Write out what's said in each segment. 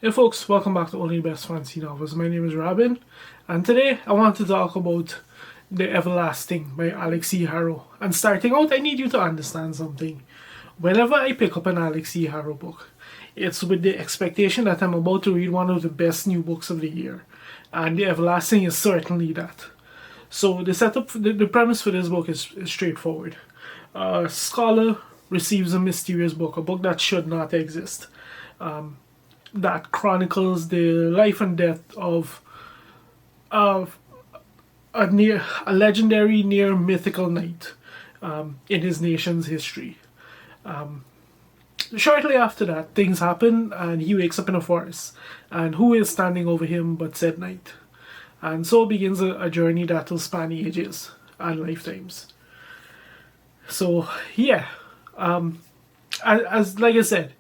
Hey folks, welcome back to Only Best Fancy Novels. My name is Robin, and today I want to talk about The Everlasting by Alix Harrow. And starting out, I need you to understand something. Whenever I pick up an Alix Harrow book, it's with the expectation that I'm about to read one of the best new books of the year, and The Everlasting is certainly that. So the premise for this book is straightforward. A scholar receives a mysterious book, a book that should not exist, that chronicles the life and death of a legendary near mythical knight in his nation's history. Shortly after that, things happen, and he wakes up in a forest. And who is standing over him but said knight? And so begins a journey that will span ages and lifetimes. So yeah, as like I said,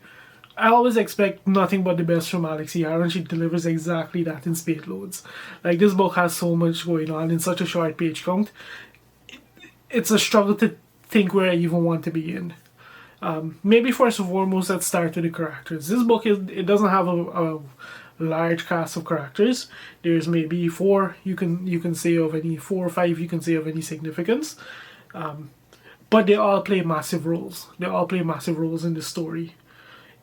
I always expect nothing but the best from Alix Harrow, and she delivers exactly that in spade loads. Like, this book has so much going on in such a short page count. It's a struggle to think where I even want to begin. Maybe first and foremost, let's start with the characters. This book it doesn't have a large cast of characters. There's maybe four you can say of any 4 or 5 you can say of any significance. But they all play massive roles. They all play massive roles in the story,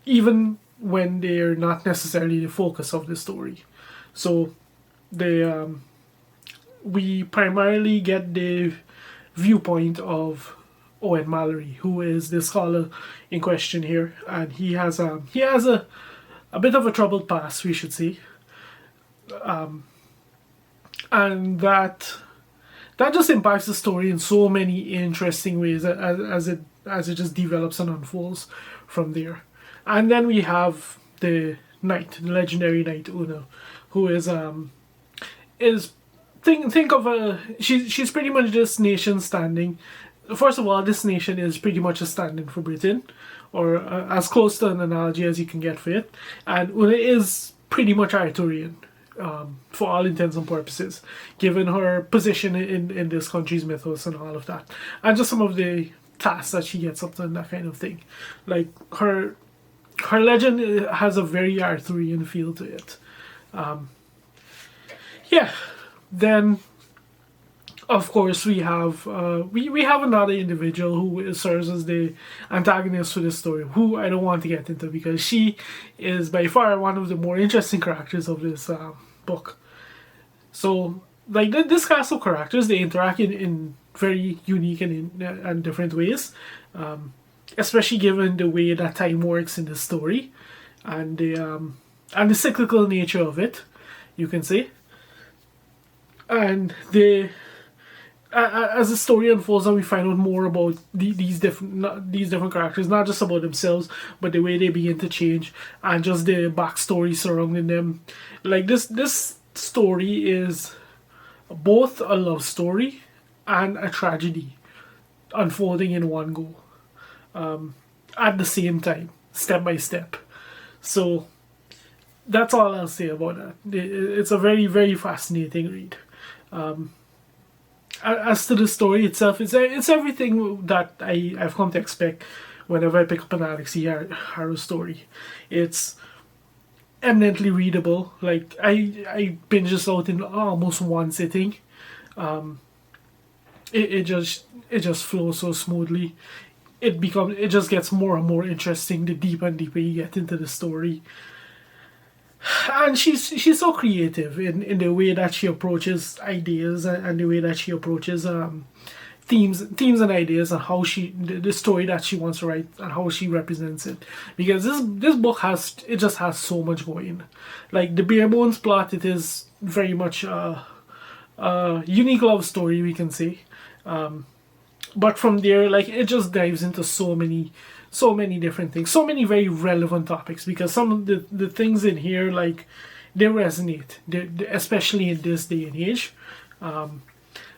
even when they're not necessarily the focus of the story. So we primarily get the viewpoint of Owen Mallory, who is the scholar in question here, and he has a bit of a troubled past, we should say, and that just impacts the story in so many interesting ways as it just develops and unfolds from there. And then we have the knight, the legendary knight Una, who is think of she's pretty much this nation standing. First of all, this nation is pretty much a stand-in for Britain, or as close to an analogy as you can get for it. And Una is pretty much Arthurian, for all intents and purposes, given her position in this country's mythos and all of that, and just some of the tasks that she gets up to and that kind of thing. Like, her legend has a very Arthurian feel to it. Yeah, then of course we have we have another individual who serves as the antagonist for this story, who I don't want to get into because she is by far one of the more interesting characters of this book. So, like, this cast of characters, they interact in very unique and different ways. Especially given the way that time works in the story, and the cyclical nature of it, you can say. And as the story unfolds, and we find out more about these different characters, not just about themselves, but the way they begin to change, and just the backstory surrounding them. Like, this story is both a love story and a tragedy unfolding in one go. At the same time, step by step. So that's all I'll say about that. It's a very, very fascinating read. As to the story itself, it's everything that I've come to expect whenever I pick up an Alix Harrow story. It's eminently readable. Like, I binge this out in almost one sitting. It just flows so smoothly. It just gets more and more interesting the deeper and deeper you get into the story. And she's so creative in the way that she approaches ideas, and the way that she approaches themes and ideas, and how the story that she wants to write and how she represents it. Because this book just has so much going. Like, the bare bones plot, it is very much a unique love story, we can say. But from there, like, it just dives into so many different things, so many very relevant topics, because some of the things in here, like, they resonate, especially in this day and age.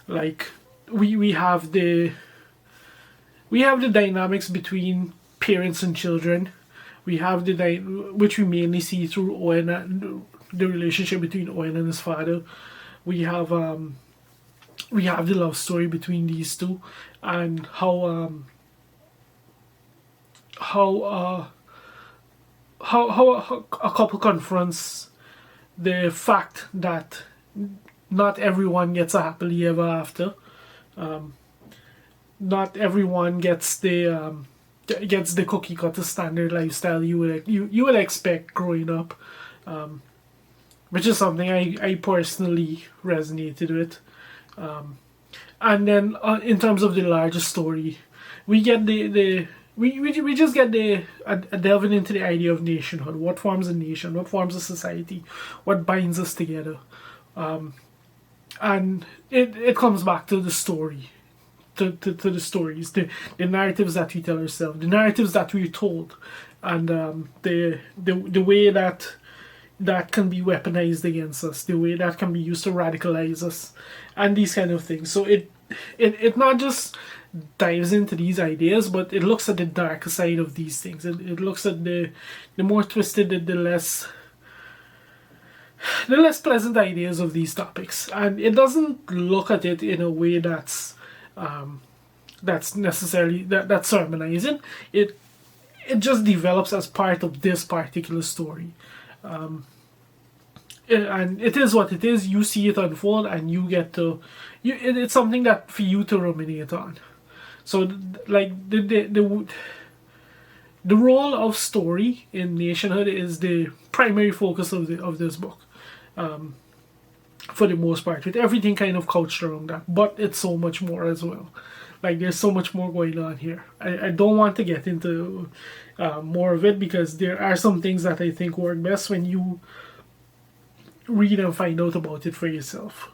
Like, we have the dynamics between parents and children. We have which we mainly see through Owen, the relationship between Owen and his father. We have the love story between these two, and how how a couple confronts the fact that not everyone gets a happily ever after. Not everyone gets the cookie cutter standard lifestyle you would expect growing up, which is something I personally resonated with. And then in terms of the larger story, we get we just get delving into the idea of nationhood. What forms a nation? What forms a society? What binds us together? And it comes back to the story, to the stories, the narratives that we tell ourselves, the narratives that we're told, and the way that can be weaponized against us, the way that can be used to radicalize us, and these kind of things. So it not just dives into these ideas, but it looks at the darker side of these things. It looks at the more twisted, the less pleasant ideas of these topics, and it doesn't look at it in a way that's necessarily that's sermonizing. It just develops as part of this particular story. And it is what it is. You see it unfold, and you get to it's something that for you to ruminate on. So like the role of story in nationhood is the primary focus of this book, for the most part, with everything kind of couched around that. But it's so much more as well. Like, there's so much more going on here. I don't want to get into more of it, because there are some things that I think work best when you read and find out about it for yourself.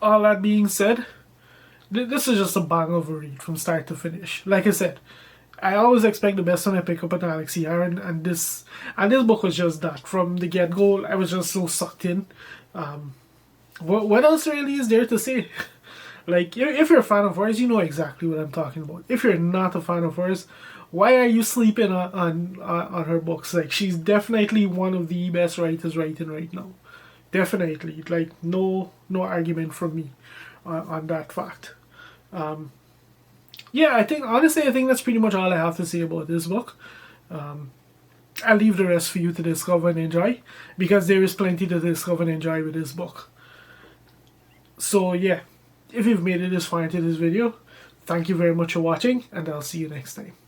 All that being said, this is just a bang of a read from start to finish. Like I said, I always expect the best when I pick up an Alix here, and this book was just that. From the get-go, I was just so sucked in. What else really is there to say? Like, if you're a fan of hers, you know exactly what I'm talking about. If you're not a fan of hers, why are you sleeping on her books? Like, she's definitely one of the best writers writing right now. Definitely. Like, no argument from me on that fact. Yeah, I think that's pretty much all I have to say about this book. I'll leave the rest for you to discover and enjoy, because there is plenty to discover and enjoy with this book. So yeah, if you've made it this far into this video, thank you very much for watching, and I'll see you next time.